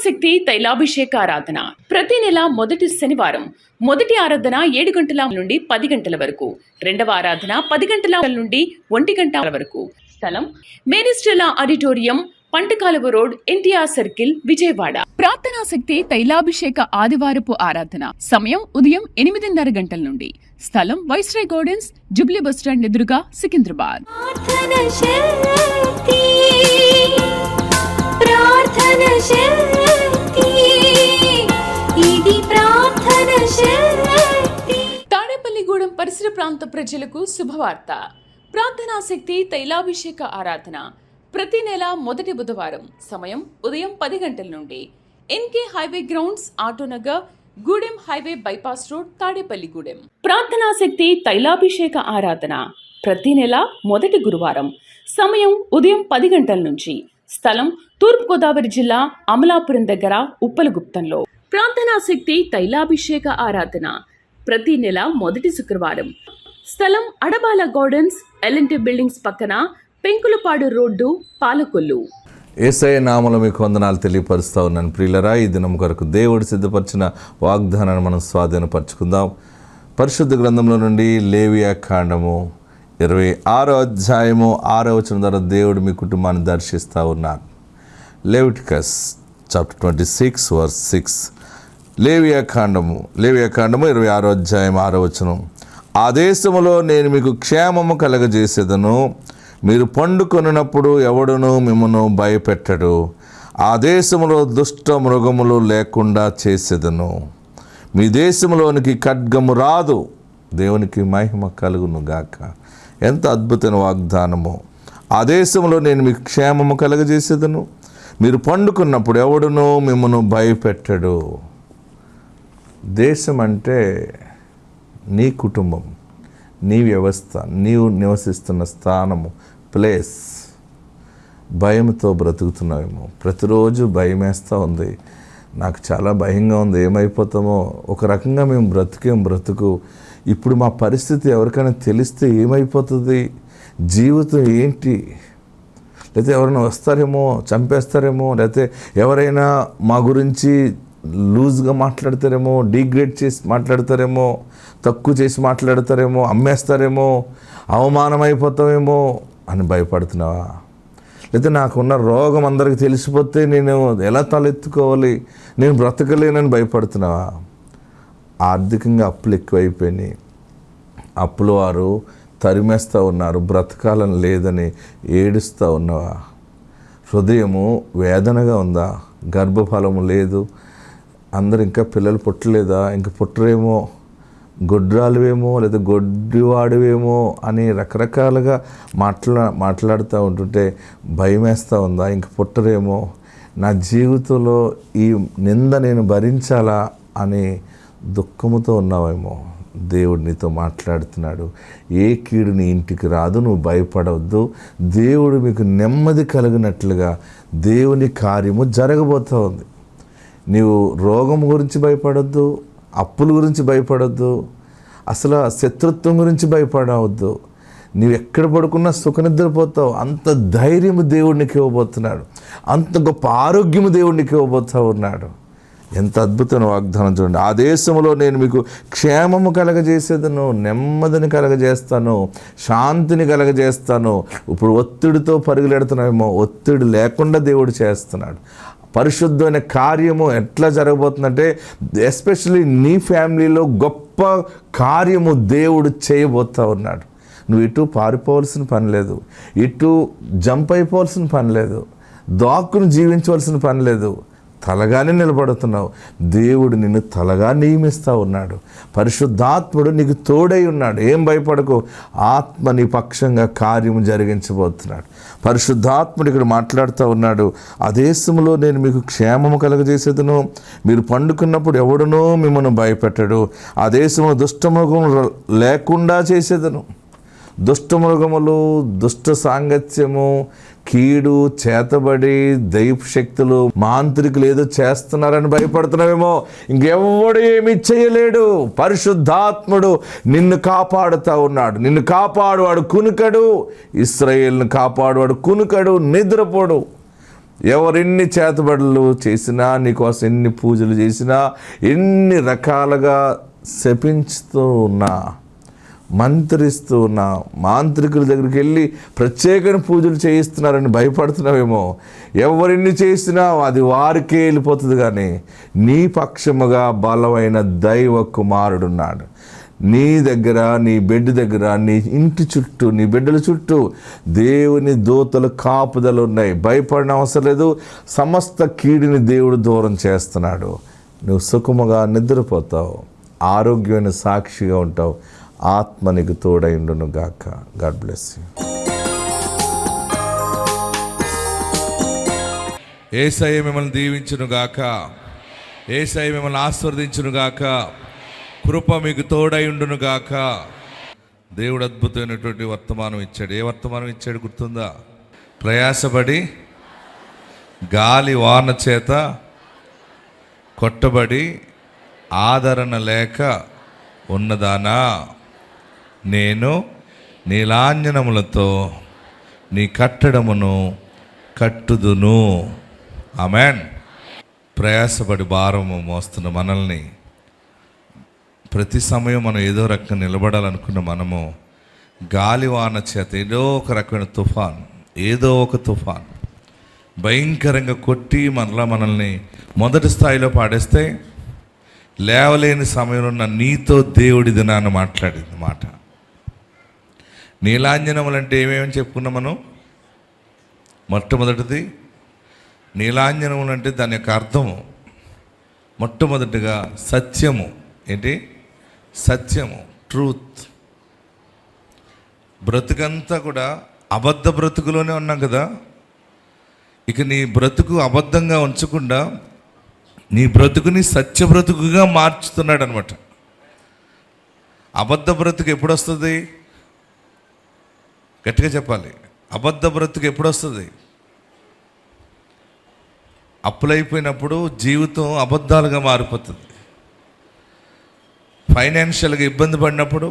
శక్తి తైలాభిషేక ఆరాధన ప్రతి నెల మొదటి శనివారం మొదటి ఆరాధన 7 గంటల నుండి 10 గంటల వరకు, రెండవ ఆరాధన 10 గంటల నుండి 1 గంట వరకు. స్థలం మేనిస్టెలా auditorium, పంటకాలువ road, NTR circle, Vijayawada. ప్రార్థనా శక్తి తైలాభిషేక ఆదివారపు ఆరాధన సమయం ఉదయం 8:30 గంటల నుండి. స్థలం వైస్రాయ్ గార్డెన్స్, జుబ్లీ బస్టాండ్ ఎదురుగా, సికింద్రాబాద్. తాడేపల్లిగూడెం పరిసర ప్రాంత ప్రజలకు శుభవార్త. ప్రార్థనా శక్తి తైలాభిషేక ఆరాధన ప్రతి నెల మొదటి బుధవారం సమయం ఉదయం 10 గంటల నుండి. NK highway grounds, Autonagar, Gudem highway bypass road, Tadepalligudem. ప్రార్థనా శక్తి తైలాభిషేక ఆరాధన ప్రతి నెల మొదటి గురువారం సమయం ఉదయం 10 గంటల నుంచి. స్థలం తూర్పుగోదావరి జిల్లా, అమలాపురం దగ్గర, ఉప్పలగుప్తంలో. ప్రార్థనా శక్తి తైలాభిషేక ఆరాధన ప్రతి నెల మొదటి శుక్రవారం. స్థలం అడబాల గార్డెన్స్, ఎల్ఎన్టీ బిల్డింగ్స్ పక్కన, పెంకులపాడు రోడ్డు, పాలకొల్లు. యేసయ్య నామములో మీకు వందనాలు తెలియపరుస్తా ఉన్నాను. ప్రియులరా, ఈ దినం కొరకు దేవుడు సిద్ధపరిచిన వాగ్దానాన్ని మనం స్వాధీనపరచుకుందాం. పరిశుద్ధ గ్రంథంలో నుండి లేవియా కాండము 26వ అధ్యాయము 6వ వచనం ద్వారా దేవుడు మీ కుటుంబాన్ని దర్శిస్తూ ఉన్నారు. Leviticus chapter 26 verse 6. లేవియా కాండము 26వ అధ్యాయం 6వ వచనం. ఆ దేశములో నేను మీకు క్షేమము కలగజేసేదను, మీరు పండుకొనినప్పుడు ఎవడును మిమ్మను భయపెట్టడు. ఆ దేశములో దుష్ట మృగములు లేకుండా చేసేదను, మీ దేశంలోనికి ఖడ్గము రాదు. దేవునికి మహిమ కలుగును గాక. ఎంత అద్భుతమైన వాగ్దానము. ఆ దేశంలో నేను మీకు క్షేమము కలగజేసేదను, మీరు పండుకున్నప్పుడు ఎవడునూ మిమ్మను భయపెట్టడు. దేశం అంటే నీ కుటుంబం, నీ వ్యవస్థ, నీవు నివసిస్తున్న స్థానము, ప్లేస్. భయంతో బ్రతుకుతున్నావేమో, ప్రతిరోజు భయం వేస్తూ ఉంది. నాకు చాలా భయంగా ఉంది, ఏమైపోతామో. ఒక రకంగా మేము బ్రతుకు ఇప్పుడు మా పరిస్థితి ఎవరికైనా తెలిస్తే ఏమైపోతుంది, జీవితం ఏంటి, లేకపోతే ఎవరైనా వస్తారేమో, చంపేస్తారేమో, లేకపోతే ఎవరైనా మా గురించి లూజ్గా మాట్లాడతారేమో, డిగ్రేడ్ చేసి మాట్లాడతారేమో, తక్కువ చేసి మాట్లాడతారేమో, అమ్మేస్తారేమో, అవమానం అయిపోతామేమో అని భయపడుతున్నావా? లేకపోతే నాకున్న రోగం అందరికీ తెలిసిపోతే నేను ఎలా తలెత్తుకోవాలి, నేను బ్రతకలేనని భయపడుతున్నావా? ఆర్థికంగా అప్పులు ఎక్కువైపోయినాయి, అప్పుల వారు తరిమేస్తూ ఉన్నారు, బ్రతకాలని లేదని ఏడుస్తూ ఉన్నావా? హృదయము వేదనగా ఉందా? గర్భఫలము లేదు, అందరు ఇంకా పిల్లలు పుట్టలేదా, ఇంక పుట్టరేమో, గొడ్రాలువేమో లేదా గొడ్డివాడువేమో అని రకరకాలుగా మాట్లాడుతూ ఉంటుంటే భయం వేస్తూ ఉందా? ఇంక పుట్టరేమో, నా జీవితంలో ఈ నింద నేను భరించాలా అని దుఃఖముతో ఉన్నావేమో. దేవుడు నీతో మాట్లాడుతున్నాడు. ఏ కీడు నీ ఇంటికి రాదు, నువ్వు భయపడవద్దు. దేవుడు మీకు నెమ్మది కలిగినట్లుగా దేవుని కార్యము జరగబోతూ ఉంది. నీవు రోగం గురించి భయపడొద్దు, అప్పుల గురించి భయపడొద్దు, అసలు శత్రుత్వం గురించి భయపడవద్దు. నీవు ఎక్కడ పడుకున్నా సుఖనిద్రపోతావు. అంత ధైర్యము దేవుడికి ఇవ్వబోతున్నాడు, అంత గొప్ప ఆరోగ్యము దేవుడికి ఇవ్వబోతూ ఉన్నాడు. ఎంత అద్భుతమైన వాగ్దానం చూడండి. ఆ దేశంలో నేను మీకు క్షేమము కలగజేసేదను, నెమ్మదిని కలగజేస్తాను, శాంతిని కలగజేస్తాను. ఇప్పుడు ఒత్తిడితో పరుగులెడుతున్నామేమో, ఒత్తిడి లేకుండా దేవుడు చేస్తున్నాడు. పరిశుద్ధమైన కార్యము ఎట్లా జరగబోతుందంటే, ఎస్పెషల్లీ నీ ఫ్యామిలీలో గొప్ప కార్యము దేవుడు చేయబోతూ ఉన్నాడు. నువ్వు ఇటు పారిపోవాల్సిన పని లేదు, ఇటు జంప్ అయిపోవాల్సిన పని లేదు, దాక్కుని జీవించవలసిన పని లేదు. తలగానే నిలబడుతున్నావు. దేవుడు నిన్ను తలగా నియమిస్తూ ఉన్నాడు. పరిశుద్ధాత్ముడు నీకు తోడై ఉన్నాడు. ఏం భయపడకు, ఆత్మ నీ పక్షంగా కార్యము జరిగించబోతున్నాడు. పరిశుద్ధాత్ముడు ఇక్కడ మాట్లాడుతూ ఉన్నాడు. ఆ దేశంలో నేను మీకు క్షేమము కలగజేసేదను, మీరు పండుకున్నప్పుడు ఎవడునూ మిమ్మల్ని భయపెట్టడు. ఆ దేశంలో దుష్టమృగములు లేకుండా చేసేదను. దుష్టమృగములు, దుష్ట సాంగత్యము, కీడు, చేతబడి, దైవ శక్తులు, మాంత్రికులు ఏదో చేస్తున్నారని భయపడుతున్నావేమో. ఇంకెవ్వడు ఏమి చేయలేడు. పరిశుద్ధాత్ముడు నిన్ను కాపాడుతూ ఉన్నాడు. నిన్ను కాపాడువాడు కునుకడు, ఇశ్రాయేలును కాపాడువాడు కునుకడు, నిద్రపోడు. ఎవరెన్ని చేతబడులు చేసినా, నీకోసం ఎన్ని పూజలు చేసినా, ఎన్ని రకాలుగా శపించుతూ ఉన్నా, మంత్రిస్తూ ఉన్నా, మాంత్రికుల దగ్గరికి వెళ్ళి ప్రత్యేకమైన పూజలు చేయిస్తున్నారని భయపడుతున్నావేమో. ఎవరిని చేసినా అది వారికే వెళ్ళిపోతుంది. కానీ నీ పక్షముగా బలమైన దైవ కుమారుడున్నాడు. నీ దగ్గర, నీ బెడ్ దగ్గర, నీ ఇంటి చుట్టూ, నీ బిడ్డల చుట్టూ దేవుని దూతలు కాపుదలు ఉన్నాయి. భయపడిన అవసరం లేదు. సమస్త కీడిని దేవుడు దూరం చేస్తున్నాడు. నువ్వు సుఖముగా నిద్రపోతావు, ఆరోగ్యమైన సాక్షిగా ఉంటావు. ఆత్మ నీకు తోడైండును గాక. God bless you. యేసయ్య మిమ్మల్ని దీవించును గాక. యేసయ్య మిమ్మల్ని ఆశీర్వదించును గాక. కృప మీకు తోడై ఉండును గాక. దేవుడు అద్భుతమైనటువంటి వర్తమానం ఇచ్చాడు. ఏ వర్తమానం ఇచ్చాడు గుర్తుందా? ప్రయాసపడి గాలి వాన చేత కొట్టబడి ఆదరణ లేక ఉన్నదానా, నేను నీలాంజనములతో నీ కట్టడమును కట్టుదును. ఆమెన్. ప్రయాసపడి భారము మోస్తున్న మనల్ని, ప్రతి సమయం మనం ఏదో రకంగా నిలబడాలనుకున్న మనము గాలివాన చేత ఏదో ఒక రకమైన తుఫాన్, ఏదో ఒక తుఫాన్ భయంకరంగా కొట్టి మనల్ని మొదటి స్థాయిలో పాడేస్తే, లేవలేని సమయంలో ఉన్న నీతో దేవుడి దినాన్ని మాట్లాడింది మాట. నీలాంజనములు అంటే ఏమేమని చెప్పుకున్నాం మనం? మొట్టమొదటిది నీలాంజనములు అంటే దాని యొక్క అర్థము మొట్టమొదటిగా సత్యము. ఏంటి? సత్యము, ట్రూత్. బ్రతుకంతా కూడా అబద్ధ బ్రతుకులోనే ఉన్నాం కదా. ఇక నీ బ్రతుకు అబద్ధంగా ఉంచకుండా నీ బ్రతుకుని సత్య బ్రతుకుగా మార్చుతున్నాడు అనమాట. అబద్ధ బ్రతుకు ఎప్పుడు వస్తుంది? గట్టిగా చెప్పాలి. అబద్ధ బ్రతుకు ఎప్పుడు వస్తుంది? అప్పులైపోయినప్పుడు జీవితం అబద్ధాలుగా మారిపోతుంది. ఫైనాన్షియల్గా ఇబ్బంది పడినప్పుడు,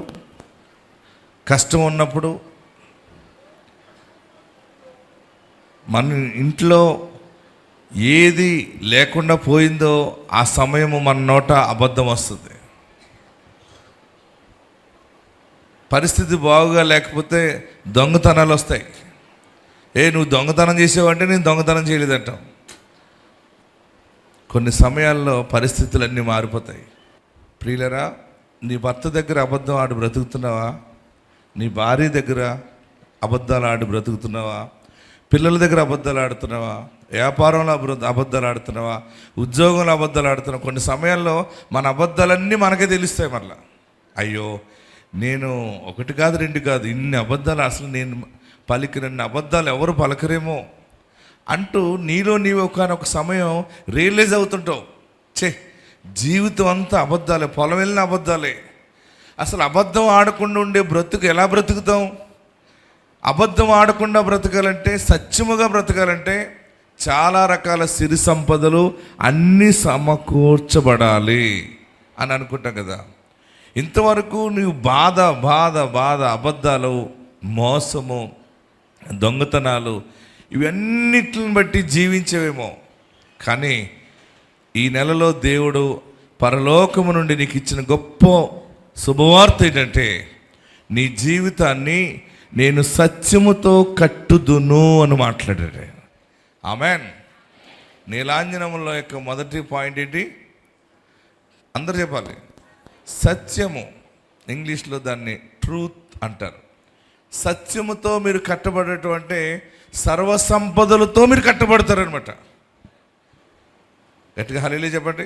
కష్టం ఉన్నప్పుడు, మన ఇంట్లో ఏది లేకుండా పోయిందో ఆ సమయము మన నోట అబద్ధం వస్తుంది. పరిస్థితి బాగుగా లేకపోతే దొంగతనాలు వస్తాయి. నువ్వు దొంగతనం చేసావంటే నేను దొంగతనం చేయలేదంటాం. కొన్ని సమయాల్లో పరిస్థితులన్నీ మారిపోతాయి. ప్రియులరా, నీ భర్త దగ్గర అబద్ధం ఆడి బ్రతుకుతున్నావా? నీ భార్య దగ్గర అబద్ధాలు ఆడి బ్రతుకుతున్నావా? పిల్లల దగ్గర అబద్ధాలు ఆడుతున్నావా? వ్యాపారంలో అబద్ధాలు ఆడుతున్నావా? ఉద్యోగంలో అబద్ధాలు ఆడుతున్నావా? కొన్ని సమయాల్లో మన అబద్ధాలన్నీ మనకే తెలుస్తాయి. మళ్ళా అయ్యో, నేను ఒకటి కాదు రెండు కాదు ఇన్ని అబద్ధాలు, అసలు నేను పలికినన్ని అబద్ధాలు ఎవరు పలకరేమో అంటూ నీలో నీవు ఒకనొక సమయం రియలైజ్ అవుతుంటావు. జీవితం అంతా అబద్ధాలే, పొలం వెళ్ళిన అబద్ధాలే. అసలు అబద్ధం ఆడకుండా ఉండే బ్రతుకు ఎలా బ్రతుకుతాం? అబద్ధం ఆడకుండా బ్రతకాలంటే, సత్యముగా బ్రతకాలంటే చాలా రకాల సిరి సంపదలు అన్నీ సమకూర్చబడాలి అని అనుకుంటాం కదా. ఇంతవరకు నీవు బాధ బాధ బాధ అబద్ధాలు, మోసము, దొంగతనాలు ఇవన్నిటిని బట్టి జీవించేవేమో. కానీ ఈ నెలలో దేవుడు పరలోకము నుండి నీకు ఇచ్చిన గొప్ప శుభవార్త ఏంటంటే, నీ జీవితాన్ని నేను సత్యముతో కట్టుదును అని మాట్లాడాడు. ఆమెన్. నీలాంజనముల యొక్క మొదటి పాయింట్ ఏంటి? అందరు చెప్పాలి. సత్యము. ఇంగ్లీష్లో దాన్ని ట్రూత్ అంటారు. సత్యముతో మీరు కట్టబడటం అంటే సర్వసంపదలతో మీరు కట్టబడతారనమాట. గట్టిగా హల్లెలూయా చెప్పండి.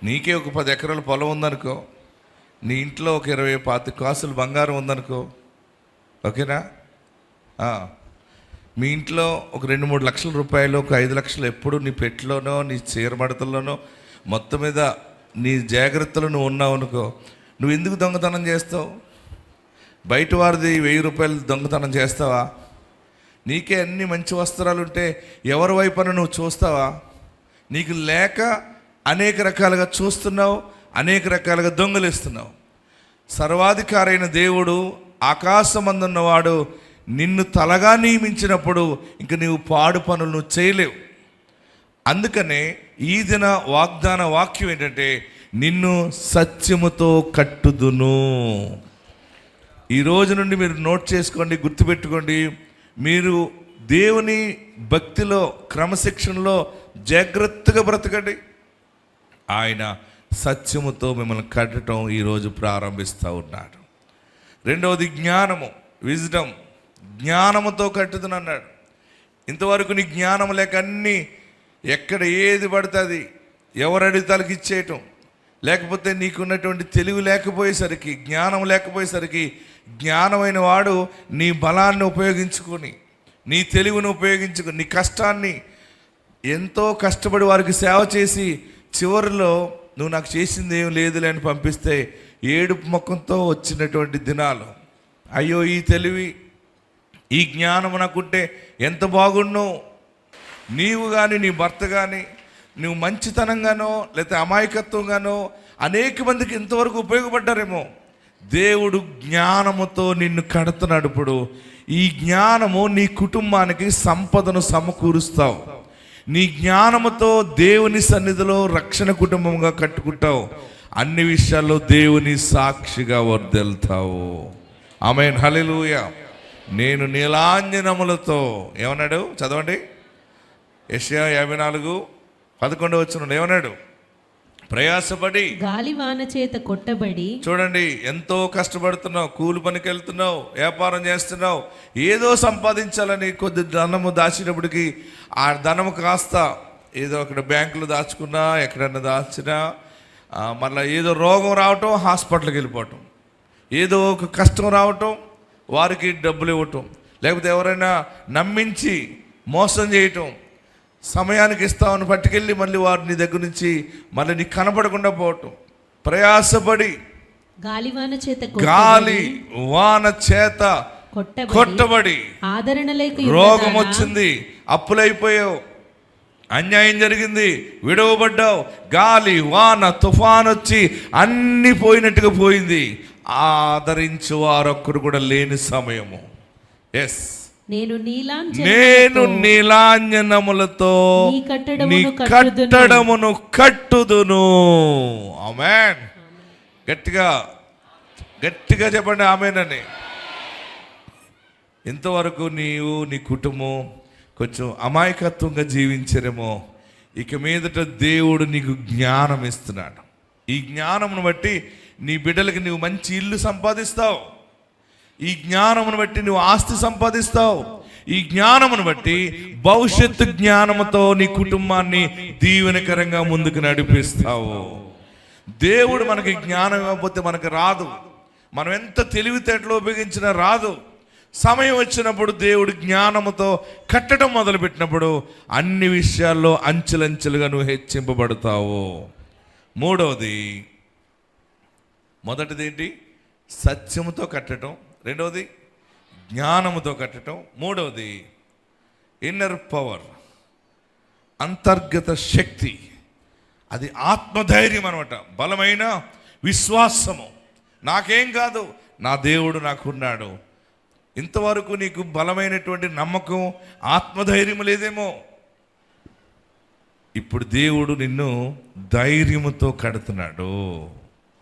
నీకే ఒక 10 ఎకరాల పొలం ఉందనుకో, నీ ఇంట్లో ఒక 20-25 కాసులు బంగారం ఉందనుకో, ఓకేనా? మీ ఇంట్లో ఒక 2-3 లక్షల రూపాయలు, ఒక 5 లక్షలు ఎప్పుడు నీ పెట్టిలోనో నీ చీరమడతల్లోనో మొత్తం మీద నీ జాగ్రత్తలు నువ్వు ఉన్నావు అనుకో, నువ్వు ఎందుకు దొంగతనం చేస్తావు? బయట వారిది 1000 రూపాయలు దొంగతనం చేస్తావా? నీకే అన్ని మంచి వస్త్రాలు ఉంటే ఎవరి వైపున నువ్వు చూస్తావా? నీకు లేక అనేక రకాలుగా చూస్తున్నావు, అనేక రకాలుగా దొంగలిస్తున్నావు. సర్వాధికారైన దేవుడు, ఆకాశమందున్నవాడు నిన్ను తలగా నియమించినప్పుడు ఇంక నీవు పాడు పనులు నువ్వు చేయలేవు. అందుకనే ఈ దిన వాగ్దాన వాక్యం ఏంటంటే, నిన్ను సత్యముతో కట్టుదును. ఈ రోజు నుండి మీరు నోట్ చేసుకోండి, గుర్తుపెట్టుకోండి. మీరు దేవుని భక్తిలో, క్రమశిక్షణలో జాగ్రత్తగా బ్రతకండి. ఆయన సత్యముతో మిమ్మల్ని కట్టడం ఈరోజు ప్రారంభిస్తూ ఉన్నాడు. రెండవది జ్ఞానము, విజ్డమ్. జ్ఞానముతో కట్టుదును అన్నాడు. ఇంతవరకు నీ జ్ఞానం లేక అన్నీ ఎక్కడ ఏది పడుతుంది ఎవరడి తలకి ఇచ్చేయటం, లేకపోతే నీకున్నటువంటి తెలివి లేకపోయేసరికి, జ్ఞానం లేకపోయేసరికి, జ్ఞానమైన వాడు నీ బలాన్ని ఉపయోగించుకొని, నీ తెలివిని ఉపయోగించుకొని, నీ కష్టాన్ని ఎంతో కష్టపడి వారికి సేవ చేసి చివరిలో నువ్వు నాకు చేసింది ఏం లేదులే అని పంపిస్తే ఏడుపు ముఖంతో వచ్చినటువంటి దినాలు. అయ్యో, ఈ తెలివి, ఈ జ్ఞానం నాకుంటే ఎంత బాగుండు. నీవు కానీ నీ భర్త కానీ నువ్వు మంచితనంగానో లేకపోతే అమాయకత్వంగానో అనేక మందికి ఇంతవరకు ఉపయోగపడ్డారేమో. దేవుడు జ్ఞానముతో నిన్ను కడుతున్నాడు. ఇప్పుడు ఈ జ్ఞానము నీ కుటుంబానికి సంపదను సమకూరుస్తావు. నీ జ్ఞానముతో దేవుని సన్నిధిలో రక్షణ కుటుంబంగా కట్టుకుంటావు. అన్ని విషయాల్లో దేవుని సాక్షిగా వర్ధిల్లుతావు. ఆమేన్, హల్లెలూయా. నేను నీలాంజనములతో, ఏమన్నాడు చదవండి, యెషయా 54:11 ఏమన్నాడు? ప్రయాసపడి గాలివాన చేత కొట్టబడి. చూడండి, ఎంతో కష్టపడుతున్నావు, కూలి పనికి వెళ్తున్నావు, వ్యాపారం చేస్తున్నావు, ఏదో సంపాదించాలని కొద్ది ధనము దాచినప్పటికీ ఆ ధనము కాస్త ఏదో అక్కడ బ్యాంకులో దాచుకున్నా, ఎక్కడన్నా దాచినా, మళ్ళీ ఏదో రోగం రావటం హాస్పిటల్కి వెళ్ళిపోవటం, ఏదో ఒక కష్టం రావటం వారికి డబ్బులు ఇవ్వటం, లేకపోతే ఎవరైనా నమ్మించి మోసం చేయటం, సమయానికి ఇస్తామని పట్టుకెళ్ళి మళ్ళీ వారు నీ దగ్గర నుంచి మళ్ళీ నీకు కనపడకుండా పోవటం. ప్రయాసపడి గాలివాన చేత గాలి వాన చేత కొట్టబడి ఆదరణ లేక రోగం వచ్చింది, అప్పులైపోయావు, అన్యాయం జరిగింది, విడవబడ్డావు, గాలి వాన తుఫాన్ వచ్చి అన్ని పోయినట్టుగా పోయింది. ఆదరించు వారొక్కరు కూడా లేని సమయము. ఎస్, నేను నీలాంజనములతో నీ కట్టడమును కట్టుదును. ఆమేన్. గట్టిగా గట్టిగా చెప్పండి ఆమేన్ అని. ఇంతవరకు నీవు నీ కుటుంబం కొంచెం అమాయకత్వంగా జీవించరేమో. ఇక మీదట దేవుడు నీకు జ్ఞానం ఇస్తున్నాడు. ఈ జ్ఞానమును బట్టి నీ బిడ్డలకి నువ్వు మంచి ఇల్లు సంపాదిస్తావు. ఈ జ్ఞానమును బట్టి నువ్వు ఆస్తి సంపాదిస్తావు. ఈ జ్ఞానమును బట్టి భవిష్యత్తు జ్ఞానముతో నీ కుటుంబాన్ని దీవెనకరంగా ముందుకు నడిపిస్తావు. దేవుడు మనకి జ్ఞానం ఇవ్వకపోతే మనకు రాదు. మనం ఎంత తెలివితేటలు ఉపయోగించినా రాదు. సమయం వచ్చినప్పుడు దేవుడు జ్ఞానముతో కట్టడం మొదలుపెట్టినప్పుడు అన్ని విషయాల్లో అంచెలంచెలుగా నువ్వు హెచ్చింపబడతావు. మూడవది, మొదటిది ఏంటి? సత్యముతో కట్టడం. రెండవది జ్ఞానముతో కట్టడం. మూడవది ఇన్నర్ పవర్, అంతర్గత శక్తి. అది ఆత్మధైర్యం అనమాట, బలమైన విశ్వాసము. నాకేం కాదు, నా దేవుడు నాకున్నాడు. ఇంతవరకు నీకు బలమైనటువంటి నమ్మకం, ఆత్మధైర్యం లేదేమో. ఇప్పుడు దేవుడు నిన్ను ధైర్యముతో కడుతున్నాడు.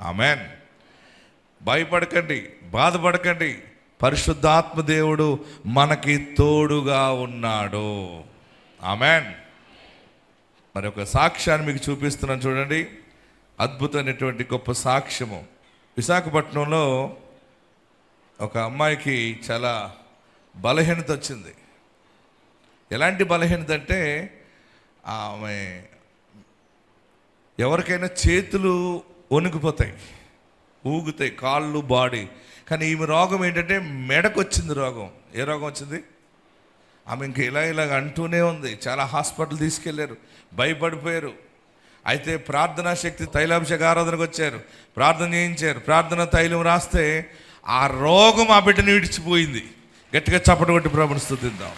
ఆమేన్. భయపడకండి, బాధపడకండి. పరిశుద్ధాత్మ దేవుడు మనకి తోడుగా ఉన్నాడు. ఆమేన్. మరి ఒక సాక్ష్యాన్ని మీకు చూపిస్తున్నాను చూడండి. అద్భుతమైనటువంటి గొప్ప సాక్ష్యము. విశాఖపట్నంలో ఒక అమ్మాయికి చాలా బలహీనత వచ్చింది. ఎలాంటి బలహీనత అంటే, ఆమె ఎవరికైనా చేతులు వణుకుపోతాయి, ఊగుతాయి, కాళ్ళు, బాడీ. కానీ ఈమె రోగం ఏంటంటే మెడకు వచ్చింది రోగం. ఏ రోగం వచ్చింది? ఆమె ఇంక ఇలాగ అంటూనే ఉంది. చాలా హాస్పిటల్ తీసుకెళ్లారు, భయపడిపోయారు. అయితే ప్రార్థనా శక్తి తైలాభిషేక ఆరాధనకు వచ్చారు, ప్రార్థన చేయించారు. ప్రార్థన తైలం రాస్తే ఆ రోగం ఆ బిడ్డని విడిచిపోయింది. గట్టిగా చప్పటి కొట్టి ప్రభుని స్తుతిద్దాం.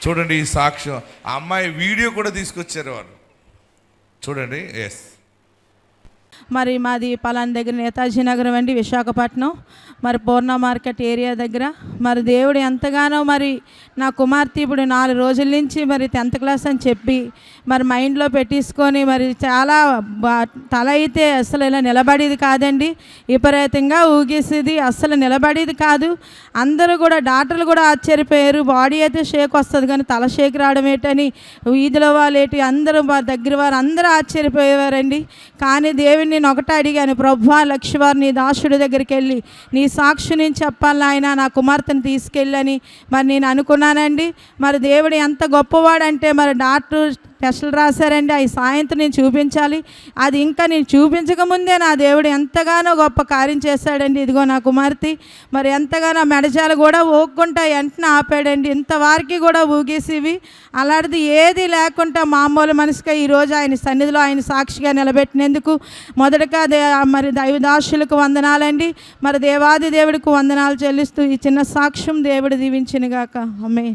చూడండి ఈ సాక్ష్యం. ఆ అమ్మాయి వీడియో కూడా తీసుకొచ్చారు వారు. చూడండి. ఎస్, మరి మాది పలానా దగ్గర నేతాజీ నగరం అండి, విశాఖపట్నం, మరి పూర్ణ మార్కెట్ ఏరియా దగ్గర. మరి దేవుడు ఎంతగానో మరి నా కుమార్తె ఇప్పుడు 4 రోజుల నుంచి మరి 10th క్లాస్ అని చెప్పి మరి మైండ్లో పెట్టేసుకొని మరి చాలా తల అయితే అసలు ఇలా నిలబడేది కాదండి, విపరీతంగా ఊగేసేది, అస్సలు నిలబడేది కాదు. అందరూ కూడా డాక్టర్లు కూడా ఆశ్చర్యపోయారు. బాడీ అయితే షేక్ వస్తుంది కానీ తల షేక్ రావడం ఏంటని వీధిలో వాళ్ళు ఏంటి అందరూ మా దగ్గర వారు అందరూ ఆశ్చర్యపోయేవారండి. కానీ దేవుని నేను ఒకటే అడిగాను, ప్రభువా లక్ష్మీవారు నీ దాసుడి దగ్గరికి వెళ్ళి నీ సాక్షి నేను చెప్పాలి ఆయన, నా కుమార్తెను తీసుకెళ్ళని మరి నేను అనుకున్నానండి. మరి దేవుడు ఎంత గొప్పవాడంటే మరి డాక్టర్ టెస్టులు రాశారండి, అవి సాయంత్రం నేను చూపించాలి. అది ఇంకా నేను చూపించకముందే నా దేవుడు ఎంతగానో గొప్ప కార్యం చేశాడండి. ఇదిగో నా కుమార్తె మరి ఎంతగానో మెడజాలు కూడా ఊక్కుంటా వెంటనే ఆపాడండి. ఇంతవారికి కూడా ఊగేసివి అలాంటిది ఏది లేకుండా మామూలు మనిషిగా ఈరోజు ఆయన సన్నిధిలో ఆయన సాక్షిగా నిలబెట్టినందుకు మొదటగా మరి దైవదాసులకు వందనాలండి. మరి దేవాది దేవుడికి వందనాలు చెల్లిస్తూ ఈ చిన్న సాక్ష్యం దేవుడు దీవించినగాక. ఆమేన్.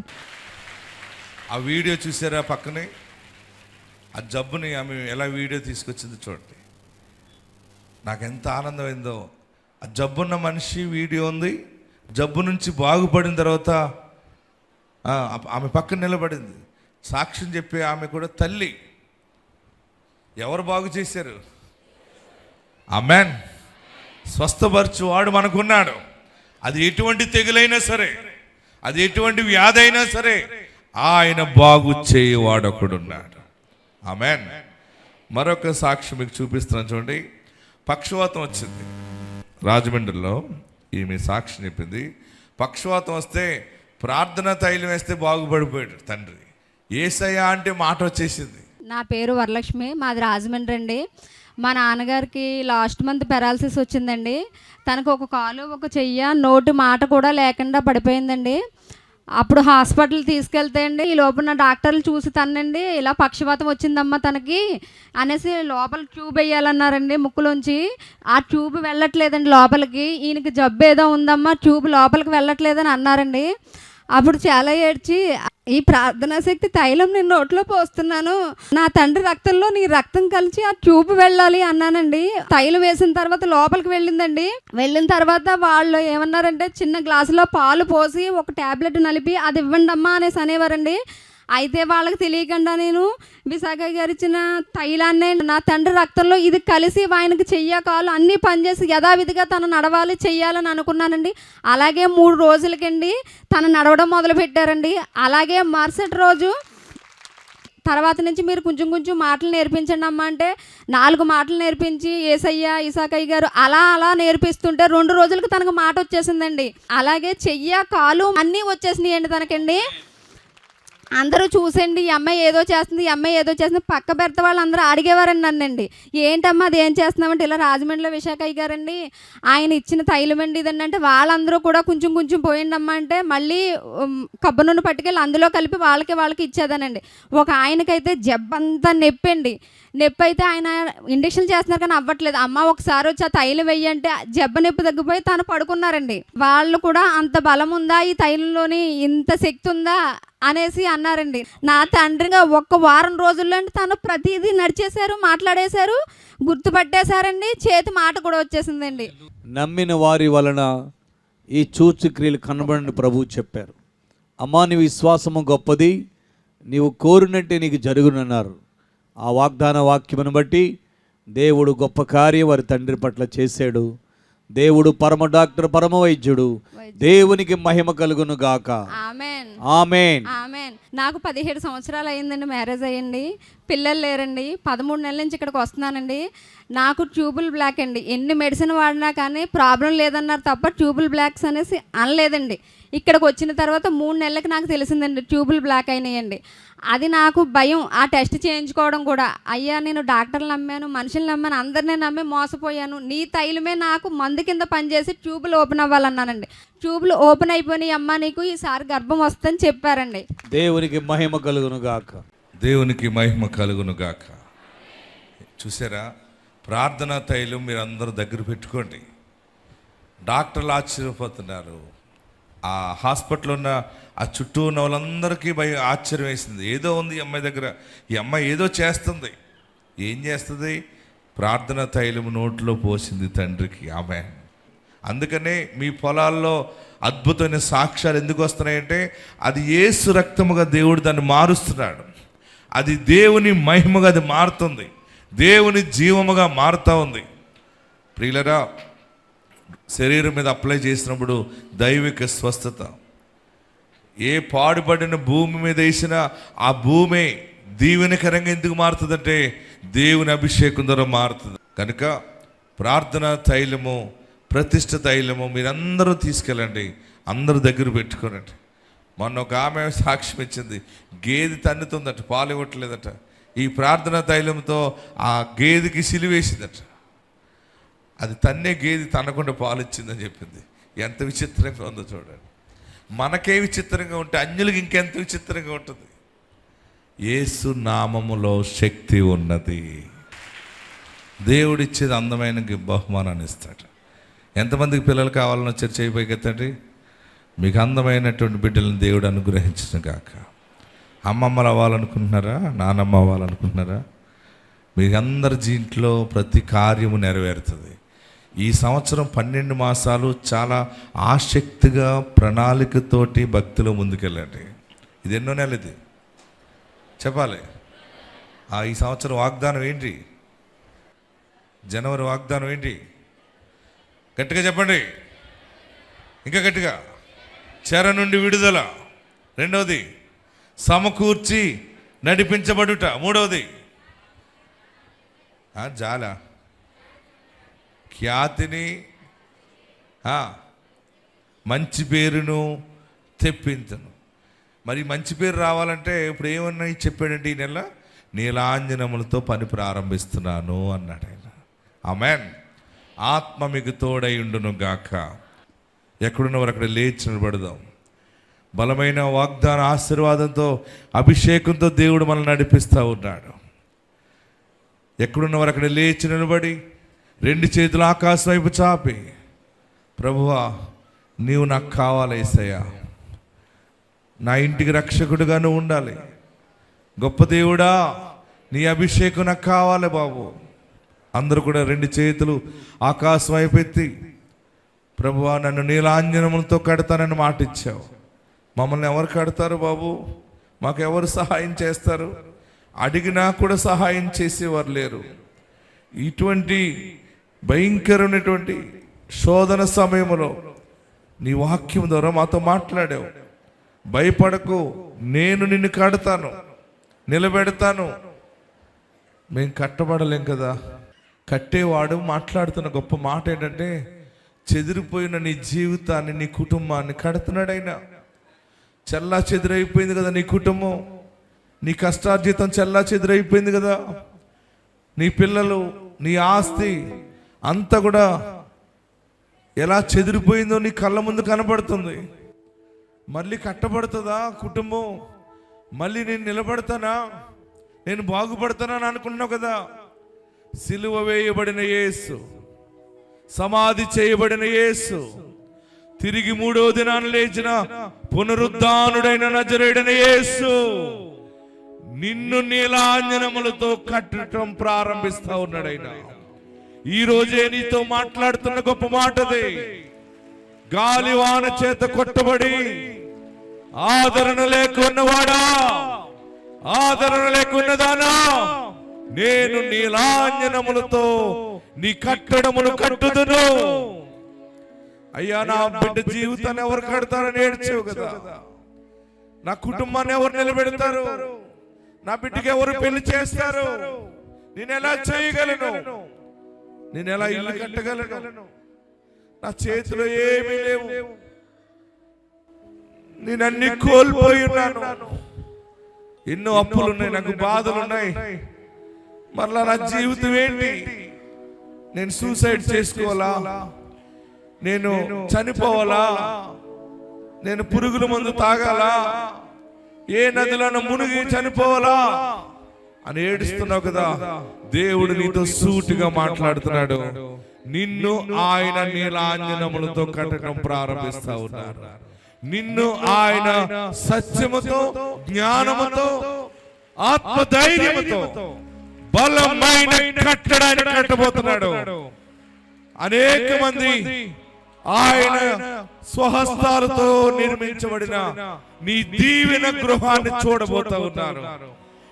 ఆ వీడియో చూసారా పక్కనే? ఆ జబ్బుని ఆమె ఎలా వీడియో తీసుకొచ్చింది చూడండి. నాకు ఎంత ఆనందమైందో. ఆ జబ్బున్న మనిషి వీడియో ఉంది. జబ్బు నుంచి బాగుపడిన తర్వాత ఆమె పక్కన నిలబడింది. సాక్ష్యం చెప్పే ఆమె కూడా తల్లి. ఎవరు బాగు చేశారు? ఆమేన్. స్వస్థపరచు వాడు మనకున్నాడు. అది ఎటువంటి తెగులైనా సరే, అది ఎటువంటి వ్యాధి అయినా సరే ఆయన బాగు చేయవాడు ఒకడున్నాడు. ఆమేన్. మరొక సాక్షి మీకు చూపిస్తున్నాను చూడండి. పక్షవాతం వచ్చింది రాజమండ్రిలో. ఈమె సాక్షి చెప్పింది, పక్షవాతం వస్తే ప్రార్థన తైలం వేస్తే బాగుపడిపోయాడు తండ్రి. యేసయ్యా అంటే మాట వచ్చేసింది. నా పేరు వరలక్ష్మి, మాది రాజమండ్రి అండి. మా నాన్నగారికి లాస్ట్ మంత్ పెరాలసిస్ వచ్చిందండి. తనకు ఒక కాలు ఒక చెయ్య నోటి మాట కూడా లేకుండా పడిపోయిందండి. అప్పుడు హాస్పిటల్ తీసుకెళ్తే అండి ఈ లోపల డాక్టర్లు చూసి తనండి ఇలా పక్షవాతం వచ్చిందమ్మా తనకి అనేసి లోపల ట్యూబ్ వేయాలన్నారండి ముక్కులోంచి. ఆ ట్యూబ్ వెళ్ళట్లేదండి లోపలికి. ఈయనకి జబ్బు ఏదో ఉందమ్మా, ట్యూబ్ లోపలికి వెళ్ళట్లేదని అన్నారండి. అప్పుడు చాలా ఏడ్చి, ఈ ప్రార్థనా శక్తి తైలం నేను నోట్లో పోస్తున్నాను, నా తండ్రి రక్తంలో నీ రక్తం కలిసి ఆ ట్యూబ్ వెళ్ళాలి అన్నానండి. తైలం వేసిన తర్వాత లోపలికి వెళ్ళిందండి. వెళ్ళిన తర్వాత వాళ్ళు ఏమన్నారంటే చిన్న గ్లాసులో పాలు పోసి ఒక ట్యాబ్లెట్ నలిపి అది ఇవ్వండి అమ్మా అనేసి అనేవారండి. అయితే వాళ్ళకి తెలియకుండా నేను విశాఖ గారు ఇచ్చిన తైలాన్నే నా తండ్రి రక్తంలో ఇది కలిసి ఆయనకి చెయ్య కాలు అన్నీ పనిచేసి యథావిధిగా తను నడవాలి చెయ్యాలని అనుకున్నానండి. అలాగే 3 రోజులకండి తను నడవడం మొదలుపెట్టారండి. అలాగే మరుసటి రోజు తర్వాత నుంచి మీరు కొంచెం కొంచెం మాటలు నేర్పించండి అమ్మ అంటే 4 మాటలు నేర్పించి యేసయ్య ఇసాకయ్య గారు అలా అలా నేర్పిస్తుంటే 2 రోజులకు తనకు మాట వచ్చేసిందండి. అలాగే చెయ్య కాలు అన్నీ వచ్చేసినాయండి తనకండి. అందరూ చూసండి ఈ అమ్మాయి ఏదో చేస్తుంది, ఈ అమ్మాయి ఏదో చేస్తుంది. పక్క బెర్త వాళ్ళు అందరూ అడిగేవారండి నన్నండి, ఏంటమ్మా అది ఏం చేస్తున్నామంటే ఇలా రాజమండ్రిలో విశాఖయ్య గారండి ఆయన ఇచ్చిన తైలం అండి ఇదండి అంటే వాళ్ళందరూ కూడా కొంచెం కొంచెం పోయిండమ్మా అంటే మళ్ళీ కొబ్బరి నూనె పట్టుకెళ్ళి అందులో కలిపి వాళ్ళకి ఇచ్చేదానండి. ఒక ఆయనకైతే జబ్బంతా నొప్పి అయితే ఆయన ఇంజక్షన్ చేస్తున్నారు కానీ అవ్వట్లేదు. అమ్మ ఒకసారి వచ్చి ఆ తైలం వెయ్యంటే జబ్బ నొప్పి తగ్గిపోయి తను పడుకున్నారండి. వాళ్ళు కూడా అంత బలం ఉందా ఈ తైలంలోని, ఇంత శక్తి ఉందా అనేసి అన్నారండి. నా తండ్రిగా 1 వారం రోజుల్లో తను ప్రతిదీ నడిచేశారు, మాట్లాడేశారు, గుర్తుపట్టేశారండి, చేతి మాట కూడా వచ్చేసిందండి. నమ్మిన వారి వలన ఈ సూచక్రియలు కనబడని ప్రభువు చెప్పారు. అమ్మా నీ విశ్వాసము గొప్పది, నీవు కోరినట్టే నీకు జరుగునన్నారు. ఆ వాగ్దాన వాక్యమును బట్టి దేవుడు గొప్ప కార్యం వారి తండ్రి పట్ల చేశాడు. దేవుడు పరమ డాక్టర్, పరమ వైద్యుడు. దేవునికి మహిమ కలుగును గాక. ఆమేన్. ఆమేన్. ఆమేన్. నాకు 17 సంవత్సరాలు అయ్యిందండి మ్యారేజ్ అయ్యండి. పిల్లలు లేరండి. 13 నెలల నుంచి ఇక్కడికి వస్తున్నానండి. నాకు ట్యూబుల్ బ్లాక్ అండి. ఎన్ని మెడిసిన్ వాడినా కానీ ప్రాబ్లం లేదన్నారు తప్ప ట్యూబుల్ బ్లాక్స్ అనేసి అనలేదండి. ఇక్కడికి వచ్చిన తర్వాత 3 నెలలకు నాకు తెలిసిందండి ట్యూబుల్ బ్లాక్ అయినాయండి. అది నాకు భయం, ఆ టెస్ట్ చేయించుకోవడం కూడా. అయ్యా నేను డాక్టర్లు నమ్మాను, మనుషులు నమ్మాను, అందరినీ నమ్మి మోసపోయాను, నీ తైలమే నాకు మందు కింద పనిచేసి ట్యూబులు ఓపెన్ అవ్వాలన్నానండి. ట్యూబులు ఓపెన్ అయిపోయినాయి అమ్మా, నీకు ఈసారి గర్భం వస్తుందని చెప్పారండి. దేవునికి మహిమ కలుగును గాక. దేవునికి మహిమ కలుగును గాక. చూసారా, ప్రార్థనా తైలం మీరు అందరూ దగ్గర పెట్టుకోండి. డాక్టర్లు ఆశ్చర్యపోతున్నారు. ఆ హాస్పిటల్లో ఉన్న ఆ చుట్టూ ఉన్న వాళ్ళందరికీ ఆశ్చర్యం వేసింది. ఏదో ఉంది ఈ అమ్మాయి దగ్గర, ఈ అమ్మాయి ఏదో చేస్తుంది. ఏం చేస్తుంది? ప్రార్థన తైలము నోట్లో పోసింది తండ్రికి. ఆమేన్. అందుకనే మీ పొలాల్లో అద్భుతమైన సాక్ష్యాలు ఎందుకు వస్తున్నాయంటే అది యేసు రక్తముగా దేవుడు దాన్ని మారుస్తున్నాడు. అది దేవుని మహిమగా అది మారుతుంది, దేవుని జీవముగా మారుతూ ఉంది. ప్రియులరా, శరీరం మీద అప్లై చేసినప్పుడు దైవిక స్వస్థత. ఏ పాడుపడిన భూమి మీద వేసినా ఆ భూమి దీవెనకరంగా ఎందుకు మారుతుందంటే దేవుని అభిషేకం ద్వారా మారుతుంది. కనుక ప్రార్థన తైలము, ప్రతిష్ఠ తైలము మీరందరూ తీసుకెళ్ళండి, అందరూ దగ్గర పెట్టుకోనండి. మొన్న ఒక ఆమె సాక్ష్యం ఇచ్చింది, గేదె తన్నుతుందట, పాలు ఇవ్వట్లేదట. ఈ ప్రార్థన తైలంతో ఆ గేదెకి సిలివేసిందట. అది తన్నే గేదె తనకుండా పాలు ఇచ్చిందని చెప్పింది. ఎంత విచిత్రంగా ఉందో చూడండి. మనకే విచిత్రంగా ఉంటే అన్యులకి ఇంకెంత విచిత్రంగా ఉంటుంది. యేసు నామములో శక్తి ఉన్నది. దేవుడిచ్చేది అందమైన బహుమానాన్ని ఇస్తాడు. ఎంతమందికి పిల్లలు కావాలని వచ్చారు? చేయి పైకెత్తండి. మీకు అందమైనటువంటి బిడ్డలను దేవుడు అనుగ్రహించిన గాక. అమ్మమ్మలు అవ్వాలనుకుంటున్నారా? నానమ్మ అవ్వాలనుకుంటున్నారా? మీకు అందరి జీంట్లో ప్రతి కార్యము నెరవేరుతుంది. ఈ సంవత్సరం 12 మాసాలు చాలా ఆసక్తిగా ప్రణాళికతోటి భక్తిలో ముందుకెళ్ళండి. ఇది ఎన్నో నెలలు? ఇది చెప్పాలి. ఈ సంవత్సరం వాగ్దానం ఏంటి? జనవరి వాగ్దానం ఏంటి? గట్టిగా చెప్పండి, ఇంకా గట్టిగా. చెర నుండి విడుదల. రెండవది సమకూర్చి నడిపించబడుట. మూడవది జాల ఖ్యాతిని, మంచి పేరును తెప్పించను. మరి మంచి పేరు రావాలంటే ఇప్పుడు ఏమన్నా చెప్పాడంటే ఈ నెల నీలాంజనములతో పని ప్రారంభిస్తున్నాను అన్నాడు ఆయన. ఆమేన్. ఆత్మ మీకు తోడై ఉండును గాక. ఎక్కడున్నవారు అక్కడ లేచి నిలబడదాం. బలమైన వాగ్దాన ఆశీర్వాదంతో, అభిషేకంతో దేవుడు మనల్ని నడిపిస్తూ ఉన్నాడు. ఎక్కడున్నవారు అక్కడ లేచి నిలబడి 2 చేతులు ఆకాశం వైపు చాపి, ప్రభువా నీవు నాకు కావాలి యేసయ్యా, నా ఇంటికి రక్షకుడుగా నువ్వు ఉండాలి. గొప్ప దేవుడా, నీ అభిషేకం నాకు కావాలి బాబు. అందరూ కూడా 2 చేతులు ఆకాశం వైపు ఎత్తి, ప్రభువా నన్ను నీలాంజనములతో కడతానని మాట ఇచ్చావు. మమ్మల్ని ఎవరు కడతారు బాబు? మాకు ఎవరు సహాయం చేస్తారు? అడిగినా కూడా సహాయం చేసేవారు లేరు. ఇటువంటి భయంకరమైనటువంటి శోధన సమయంలో నీ వాక్యం ద్వారా మాతో మాట్లాడావు. భయపడకు, నేను నిన్ను కడతాను, నిలబెడతాను. మేము కట్టబడలేం కదా. కట్టేవాడు మాట్లాడుతున్న గొప్ప మాట ఏంటంటే, చెదిరిపోయిన నీ జీవితాన్ని, నీ కుటుంబాన్ని కడుతున్నాడైనా. చల్లా చెదిరైపోయింది కదా నీ కుటుంబం, నీ కష్టార్జితం చల్లా చెదిరైపోయింది కదా. నీ పిల్లలు, నీ ఆస్తి అంతా కూడా ఎలా చెదిరిపోయిందో నీ కళ్ళ ముందు కనబడుతుంది. మళ్ళీ కట్టబడుతుందా కుటుంబం? మళ్ళీ నేను నిలబడతానా, నేను బాగుపడతానా అని అనుకున్నావు కదా. సిలువ వేయబడిన యేసు, సమాధి చేయబడిన యేసు, తిరిగి 3వ దినాన లేచిన పునరుద్ధానుడైన నజరేయుడైన యేసు నిన్ను నీలాంజనములతో కట్టడం ప్రారంభిస్తా ఉన్నాడైనా. ఈ రోజే నీతో మాట్లాడుతున్న గొప్ప మాటది. గాలివాన చేత కొట్టబడి ఆదరణ లేకున్నవాడా, ఆదరణ లేకున్నదానా, నేను నీలాంజనములతో నీ కట్టడములు కట్టుదును. అయ్యా, నా బిడ్డ జీవితాన్ని ఎవరు కడతారని ఏడ్చావు కదా. నా కుటుంబాన్ని ఎవరు నిలబెడతారు? నా బిడ్డకి ఎవరు పెళ్లి చేస్తారు? నేను ఎలా చేయగలను? నేను ఎలా ఇల్లు కట్టగలను? నా చేతిలో ఏమీ లేవు. నేను అన్ని కోల్పోయి ఉన్నాను. ఎన్నో అప్పులు ఉన్నాయి, నాకు బాధలు ఉన్నాయి. మరలా నా జీవితం ఏంటి? నేను సూసైడ్ చేసుకోవాలా? నేను చనిపోవాలా? నేను పురుగుల మందు తాగాలా? ఏ నదిలోనూ మునిగి చనిపోవాలా అని ఏడుస్తున్నావు కదా. దేవుడు నీతో సూటిగా మాట్లాడుతున్నాడు. నిన్ను ఆయన నీలాంజనములతో కట్టడం ప్రారంభిస్తా ఉన్నారు. నిన్ను ఆయన సత్యముతో, జ్ఞానముతో, ఆత్మధైర్యముతో బలమైన కట్టడాన్ని కట్టబోతున్నాడు. అనేక మంది ఆయన స్వహస్తాలతో నిర్మించబడిన నీ దీవెన గృహాన్ని చూడబోతా ఉన్నారు.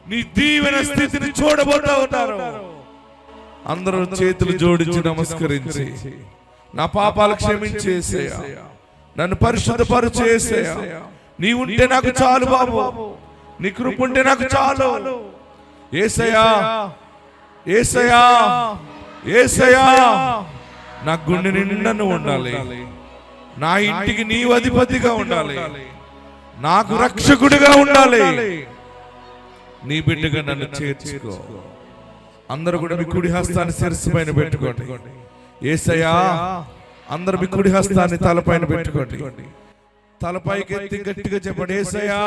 నీ దీవెన స్థితిని చూడబోతా ఉన్నారు. అందరూ చేతులు జోడించి నమస్కరించి, నా పాపాలు క్షమించేసేయా, నన్ను పరిశుద్ధపరిచేసేయా, నీ ఉంటే నాకు చాలు బాబు, నీ కృప ఉంటే నాకు చాలు. యేసయ్యా, యేసయ్యా, యేసయ్యా, నా గుండె నిండా నువ్వు ఉండాలి, నా ఇంటికి నీవు అధిపతిగా ఉండాలి, నాకు రక్షకుడిగా ఉండాలి. నీ బిడ్డగా నన్ను చేర్చుకో. అందరూ కూడా మీ కుడి హస్తాన్ని శిరస్సు పైన పెట్టుకోండి. యేసయ్యా, అందరూ మీ కుడి హస్తాన్ని తలపైన పెట్టుకోండి. తలపైకి ఎత్తి గట్టిగా చెప్పండి, యేసయ్యా.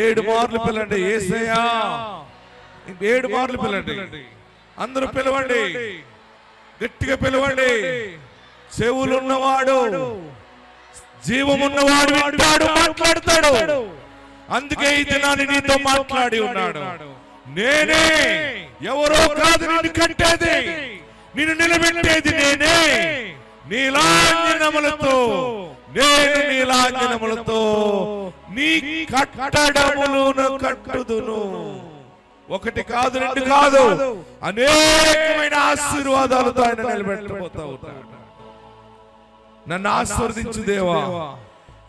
7 మార్లు పిలండి, యేసయ్యా. 7 మార్లు పిలండి. అందరూ పిలవండి, గట్టిగా పిలవండి. చెవులున్నవాడు, జీవమున్నవాడు వింటాడు, మాట్లాడతాడు. అందుకే ఈ దినాన్ని నీతో మాట్లాడి ఉన్నాడు. నేనే, ఎవరో కాదు నిన్ను కట్టేది, నిన్ను నిలబెట్టేది నేనే. నీలాంజనములతో, నేను నీలాంజనములతో నీ కట్టడములను కట్టుదును. 1 కాదు, 2 కాదు, అనేకమైన ఆశీర్వాదాలతో ఆయన నిలబెట్టబోతా ఉంటాడు. నన్ను ఆశీర్వదించు దేవా.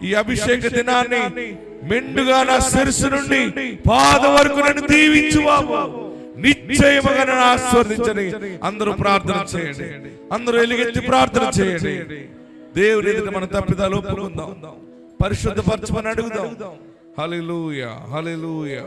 ఈ అభిషేక దినాన్ని మెండుగా నా శిరస్సు నుండి పాదం వరకు నన్ను దీవించు బాబు. నిశ్చయముగా నన్ను ఆశీర్వదించని అందరూ ప్రార్థన చేయండి. అందరూ ఎలుగెత్తి ప్రార్థన చేయండి. దేవుని ఎదుట మన తప్పిదాలు ఒప్పుకుందాం, పరిశుద్ధపరచమని అడుగుదాం. హల్లెలూయా, హల్లెలూయా.